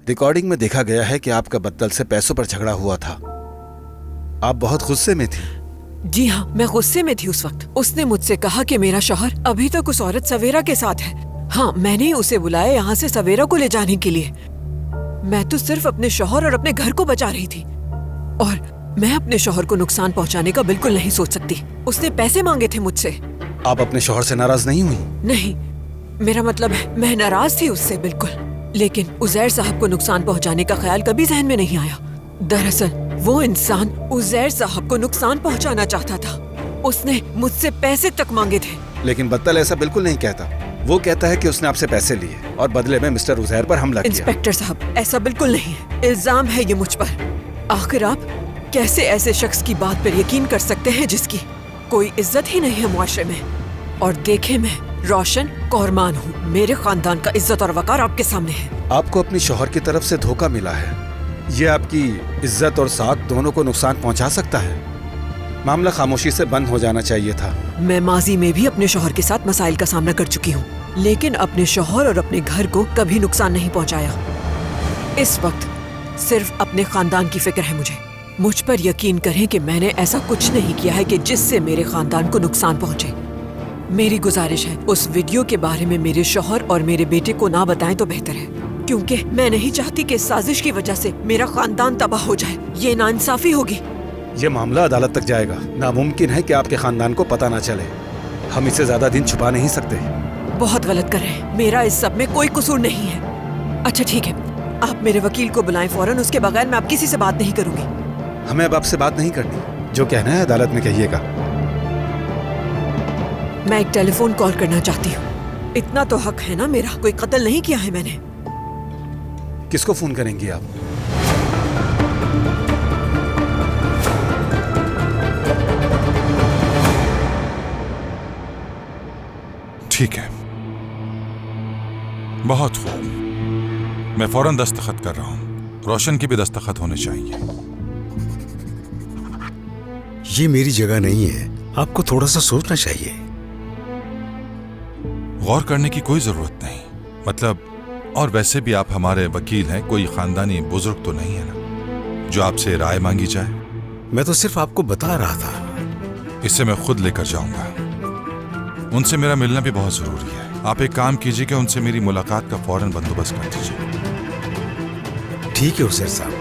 Recording में देखा गया है कि आपका बद्दल से पैसों पर झगड़ा हुआ था। आप बहुत गुस्से में थी। जी हाँ, मैं गुस्से में थी उस वक्त। उसने मुझसे कहा कि मेरा शौहर अभी तक उस औरत सवेरा के साथ है। हाँ, मैंने ही उसे बुलाया यहाँ से सवेरा को ले जाने के लिए। मैं तो सिर्फ अपने शौहर और अपने घर को बचा रही थी, और मैं अपने शौहर को नुकसान पहुँचाने का बिल्कुल नहीं सोच सकती। उसने पैसे मांगे थे मुझसे। आप अपने शौहर से नाराज नहीं हुई? नहीं, मेरा मतलब है मैं नाराज थी उससे बिल्कुल, लेकिन उजैर साहब को नुकसान पहुँचाने का ख्याल कभी जहन में नहीं आया। दरअसल वो इंसान उजैर साहब को नुकसान पहुंचाना चाहता था। उसने मुझसे पैसे तक मांगे थे। लेकिन बद्दल ऐसा बिल्कुल नहीं कहता। वो कहता है कि उसने आपसे पैसे लिए और बदले में मिस्टर उजैर पर हमला किया। इंस्पेक्टर साहब, ऐसा बिल्कुल नहीं है। इल्जाम है ये मुझ पर। आखिर आप कैसे ऐसे शख्स की बात पर यकीन कर सकते हैं जिसकी कोई इज्जत ही नहीं है मुआशरे में? और देखे, मैं रोशन कौरमान हूँ। मेरे खानदान का इज्जत और वकार आपके सामने है। आपको अपनी शौहर की तरफ से धोखा मिला है। ये आपकी इज्जत और साख दोनों को नुकसान पहुंचा सकता है। मामला खामोशी से बंद हो जाना चाहिए था। मैं माजी में भी अपने शौहर के साथ मसाइल का सामना कर चुकी हूँ, लेकिन अपने शौहर और अपने घर को कभी नुकसान नहीं पहुंचाया। इस वक्त सिर्फ अपने खानदान की फिक्र है मुझे। मुझ पर यकीन करें कि मैंने ऐसा कुछ नहीं किया है कि जिससे मेरे खानदान को नुकसान पहुंचे। मेरी गुजारिश है, उस वीडियो के बारे में मेरे शौहर और मेरे बेटे को ना बताएं तो बेहतर है, क्योंकि मैं नहीं चाहती कि साजिश की वजह से मेरा खानदान तबाह हो जाए। ये नाइंसाफी होगी। ये मामला अदालत तक जाएगा। नामुमकिन है कि आपके खानदान को पता ना चले। हम इसे ज्यादा दिन छुपा नहीं सकते। बहुत गलत कर रहे हैं। मेरा इस सब में कोई कसूर नहीं है। अच्छा ठीक है, आप मेरे वकील को बुलाएं फौरन। उसके बगैर मैं अब किसी से बात नहीं करूंगी। हमें अब आपसे बात नहीं करनी। जो कहना है अदालत में कहिएगा। मैं एक टेलीफोन कॉल करना चाहती हूँ। इतना तो हक है ना मेरा। कोई कत्ल नहीं किया है मैंने। किसको फोन करेंगी आप? ठीक है, बहुत खूब। मैं फौरन दस्तखत कर रहा हूं। रोशन की भी दस्तखत होने चाहिए। ये मेरी जगह नहीं है। आपको थोड़ा सा सोचना चाहिए। गौर करने की कोई जरूरत नहीं। मतलब, और वैसे भी आप हमारे वकील हैं, कोई खानदानी बुजुर्ग तो नहीं है ना जो आपसे राय मांगी जाए। मैं तो सिर्फ आपको बता रहा था। इसे मैं खुद लेकर जाऊंगा। उनसे मेरा मिलना भी बहुत जरूरी है। आप एक काम कीजिए कि उनसे मेरी मुलाकात का फौरन बंदोबस्त कर दीजिए। ठीक है उजैर साहब।